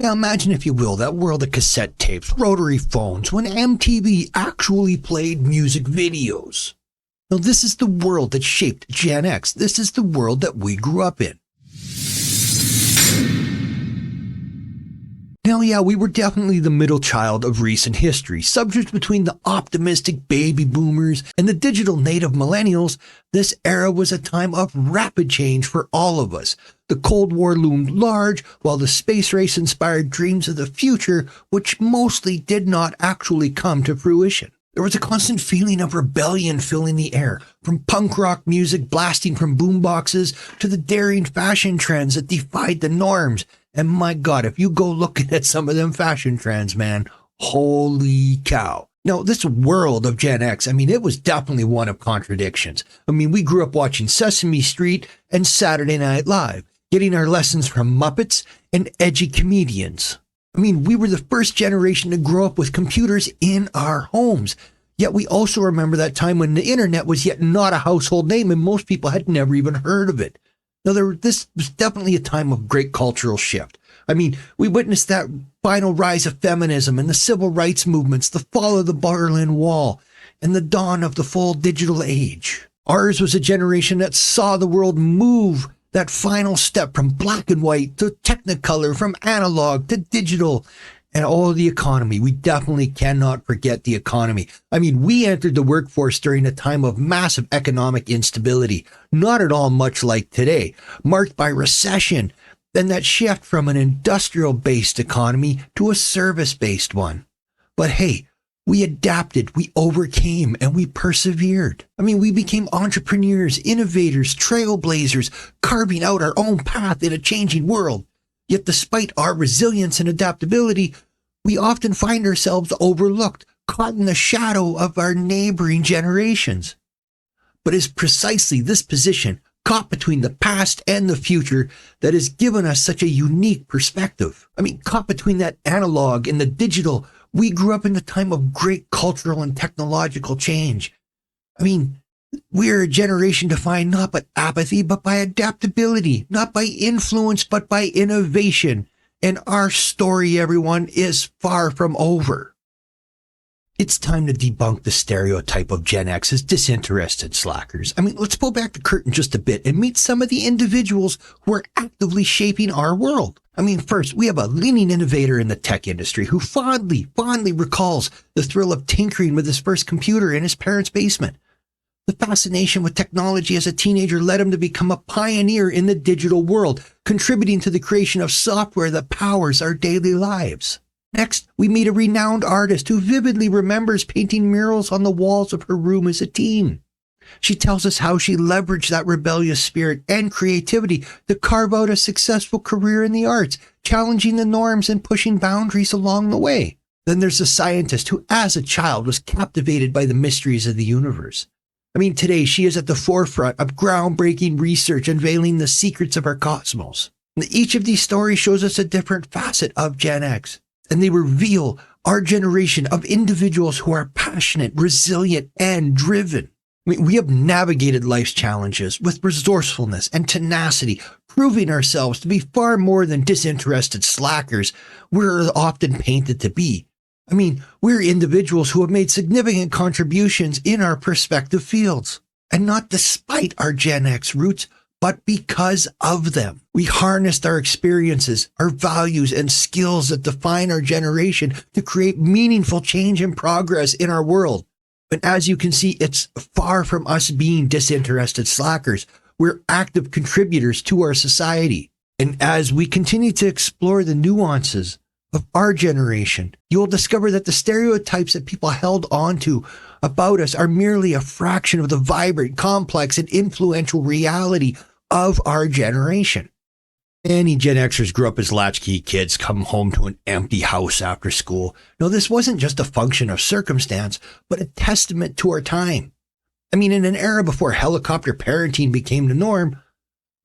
Now imagine, if you will, that world of cassette tapes, rotary phones, when MTV actually played music videos. Now this is the world that shaped Gen X. This is the world that we grew up in. Now, yeah, we were definitely the middle child of recent history. Subject between the optimistic baby boomers and the digital native millennials, this era was a time of rapid change for all of us. The Cold War loomed large, while the space race inspired dreams of the future, which mostly did not actually come to fruition. There was a constant feeling of rebellion filling the air, from punk rock music blasting from boomboxes to the daring fashion trends that defied the norms. And my God, if you go looking at some of them fashion trends, man, holy cow. Now, this world of Gen X, it was definitely one of contradictions. We grew up watching Sesame Street and Saturday Night Live, getting our lessons from Muppets and edgy comedians. We were the first generation to grow up with computers in our homes. Yet we also remember that time when the internet was yet not a household name and most people had never even heard of it. Now, this was definitely a time of great cultural shift. We witnessed that final rise of feminism and the civil rights movements, the fall of the Berlin Wall, and the dawn of the full digital age. Ours was a generation that saw the world move that final step from black and white to technicolor, from analog to digital, and all the economy. We definitely cannot forget the economy. We entered the workforce during a time of massive economic instability, not at all much like today, marked by recession, then that shift from an industrial-based economy to a service-based one. But hey, we adapted, we overcame, and we persevered. We became entrepreneurs, innovators, trailblazers, carving out our own path in a changing world. Yet despite our resilience and adaptability, we often find ourselves overlooked, caught in the shadow of our neighboring generations. But it's precisely this position, caught between the past and the future, that has given us such a unique perspective. Caught between that analog and the digital, we grew up in a time of great cultural and technological change. We're a generation defined not by apathy, but by adaptability, not by influence, but by innovation. And our story, everyone, is far from over. It's time to debunk the stereotype of Gen X as disinterested slackers. Let's pull back the curtain just a bit and meet some of the individuals who are actively shaping our world. First, we have a leading innovator in the tech industry who fondly recalls the thrill of tinkering with his first computer in his parents' basement. The fascination with technology as a teenager led him to become a pioneer in the digital world, contributing to the creation of software that powers our daily lives. Next, we meet a renowned artist who vividly remembers painting murals on the walls of her room as a teen. She tells us how she leveraged that rebellious spirit and creativity to carve out a successful career in the arts, challenging the norms and pushing boundaries along the way. Then there's a scientist who, as a child, was captivated by the mysteries of the universe. Today she is at the forefront of groundbreaking research unveiling the secrets of our cosmos. And each of these stories shows us a different facet of Gen X, and they reveal our generation of individuals who are passionate, resilient, and driven. We have navigated life's challenges with resourcefulness and tenacity, proving ourselves to be far more than disinterested slackers we're often painted to be. We're individuals who have made significant contributions in our respective fields, and not despite our Gen X roots, but because of them. We harnessed our experiences, our values, and skills that define our generation to create meaningful change and progress in our world. And as you can see, it's far from us being disinterested slackers. We're active contributors to our society. And as we continue to explore the nuances of our generation, you'll discover that the stereotypes that people held onto about us are merely a fraction of the vibrant, complex, and influential reality of our generation. Many Gen Xers grew up as latchkey kids, come home to an empty house after school. No, this wasn't just a function of circumstance, but a testament to our time. In an era before helicopter parenting became the norm,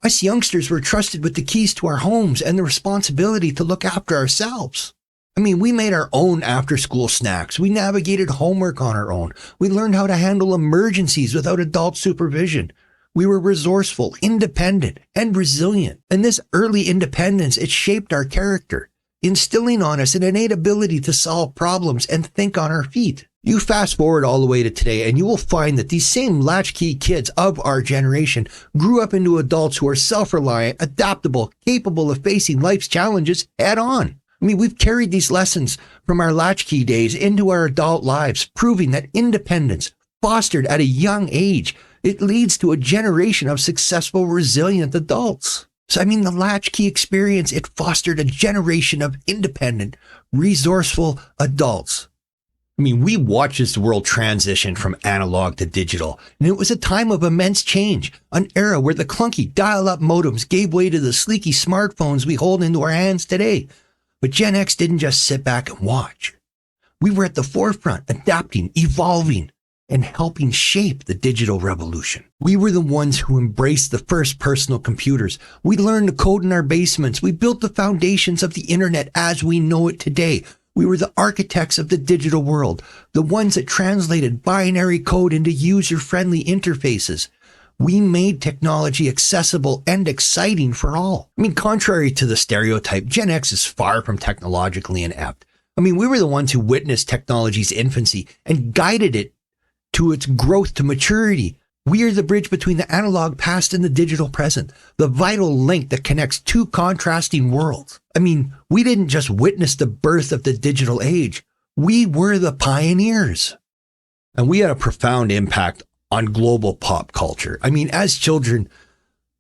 us youngsters were trusted with the keys to our homes and the responsibility to look after ourselves. We made our own after-school snacks. We navigated homework on our own. We learned how to handle emergencies without adult supervision. We were resourceful, independent, and resilient. And this early independence, it shaped our character. instilling on us an innate ability to solve problems and think on our feet. You fast forward all the way to today, and you will find that these same latchkey kids of our generation grew up into adults who are self-reliant, adaptable, capable of facing life's challenges head on. I mean, we've carried these lessons from our latchkey days into our adult lives, proving that independence, fostered at a young age, it leads to a generation of successful, resilient adults. So, I mean, the latchkey experience, it fostered a generation of independent, resourceful adults. I mean, we watched this world transition from analog to digital, and it was a time of immense change, an era where the clunky dial-up modems gave way to the sleeky smartphones we hold into our hands today. But Gen X didn't just sit back and watch. We were at the forefront, adapting, evolving, and helping shape the digital revolution. We were the ones who embraced the first personal computers. We learned to code in our basements. We built the foundations of the internet as we know it today. We were the architects of the digital world, the ones that translated binary code into user-friendly interfaces. We made technology accessible and exciting for all. I mean, contrary to the stereotype, Gen X is far from technologically inept. I mean, we were the ones who witnessed technology's infancy and guided it to its growth to maturity. We are the bridge between the analog past and the digital present, the vital link that connects two contrasting worlds. I mean, we didn't just witness the birth of the digital age. We were the pioneers. And we had a profound impact on global pop culture. I mean, as children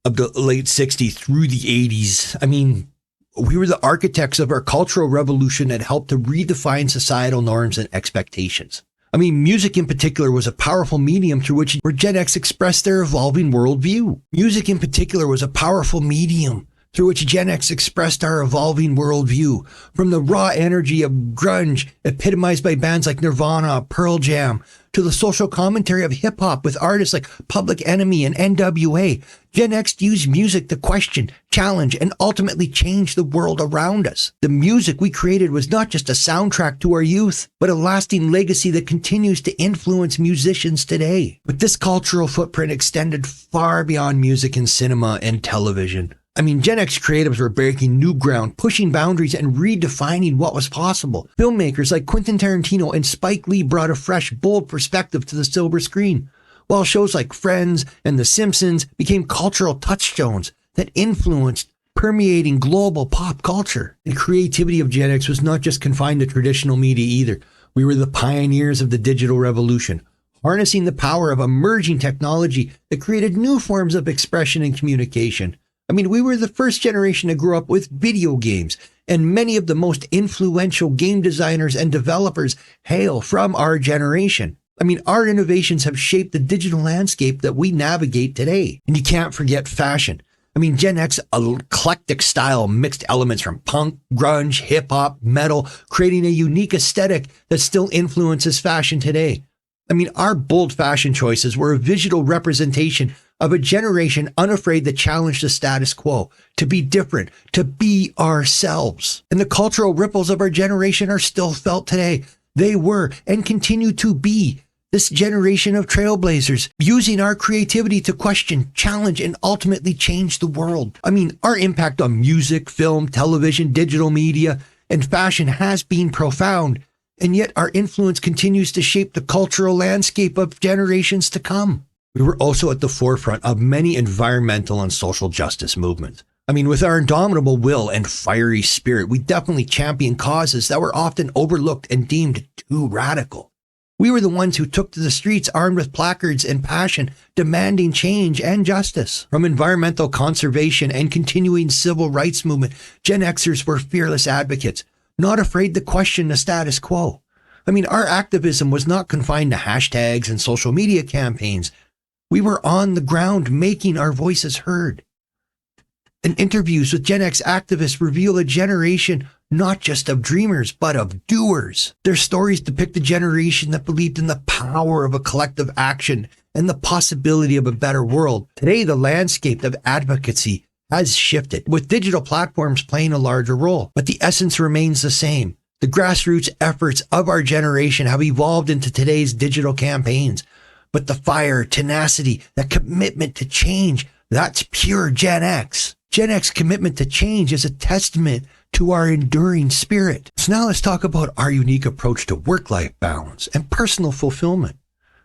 of the late 60s through the 80s, I mean, we were the architects of our cultural revolution that helped to redefine societal norms and expectations. I mean, music in particular was a powerful medium through which Gen X expressed their evolving worldview. Music in particular was a powerful medium through which Gen X expressed our evolving worldview. From the raw energy of grunge, epitomized by bands like Nirvana, Pearl Jam, to the social commentary of hip-hop with artists like Public Enemy and NWA, Gen X used music to question, challenge, and ultimately change the world around us. The music we created was not just a soundtrack to our youth, but a lasting legacy that continues to influence musicians today. But this cultural footprint extended far beyond music and cinema and television. I mean, Gen X creatives were breaking new ground, pushing boundaries and redefining what was possible. Filmmakers like Quentin Tarantino and Spike Lee brought a fresh, bold perspective to the silver screen, while shows like Friends and The Simpsons became cultural touchstones that influenced permeating global pop culture. The creativity of Gen X was not just confined to traditional media either. We were the pioneers of the digital revolution, harnessing the power of emerging technology that created new forms of expression and communication. I mean, we were the first generation to grow up with video games, and many of the most influential game designers and developers hail from our generation. I mean, our innovations have shaped the digital landscape that we navigate today. And you can't forget fashion. I mean, Gen X eclectic style mixed elements from punk, grunge, hip-hop, metal, creating a unique aesthetic that still influences fashion today. I mean, our bold fashion choices were a visual representation of a generation unafraid to challenge the status quo, to be different, to be ourselves. And the cultural ripples of our generation are still felt today. They were and continue to be this generation of trailblazers, using our creativity to question, challenge, and ultimately change the world. I mean, our impact on music, film, television, digital media, and fashion has been profound. And yet our influence continues to shape the cultural landscape of generations to come. We were also at the forefront of many environmental and social justice movements. I mean, with our indomitable will and fiery spirit, we definitely championed causes that were often overlooked and deemed too radical. We were the ones who took to the streets armed with placards and passion, demanding change and justice. From environmental conservation and continuing civil rights movement, Gen Xers were fearless advocates, not afraid to question the status quo. I mean, our activism was not confined to hashtags and social media campaigns. We were on the ground making our voices heard. And interviews with Gen X activists reveal a generation not just of dreamers, but of doers. Their stories depict a generation that believed in the power of a collective action and the possibility of a better world. Today, the landscape of advocacy has shifted, with digital platforms playing a larger role, but the essence remains the same. The grassroots efforts of our generation have evolved into today's digital campaigns, but the fire, tenacity, that commitment to change, that's pure Gen X. Gen X commitment to change is a testament to our enduring spirit. So now let's talk about our unique approach to work-life balance and personal fulfillment.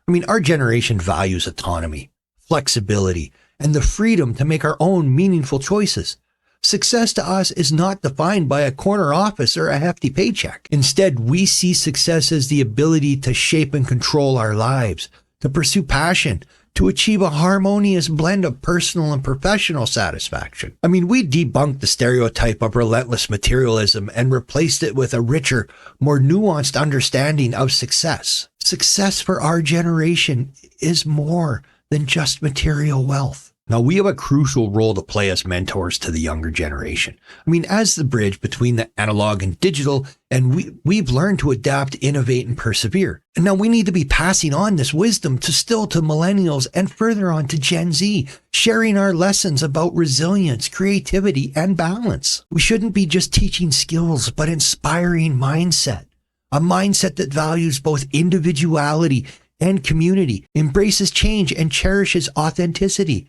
I mean, our generation values autonomy, flexibility, and the freedom to make our own meaningful choices. Success to us is not defined by a corner office or a hefty paycheck. Instead, we see success as the ability to shape and control our lives, to pursue passion, to achieve a harmonious blend of personal and professional satisfaction. I mean, we debunked the stereotype of relentless materialism and replaced it with a richer, more nuanced understanding of success. Success for our generation is more than just material wealth. Now, we have a crucial role to play as mentors to the younger generation. I mean, as the bridge between the analog and digital, and we've learned to adapt, innovate, and persevere. And now we need to be passing on this wisdom to millennials and further on to Gen Z, sharing our lessons about resilience, creativity, and balance. We shouldn't be just teaching skills, but inspiring mindset. A mindset that values both individuality and community, embraces change, and cherishes authenticity.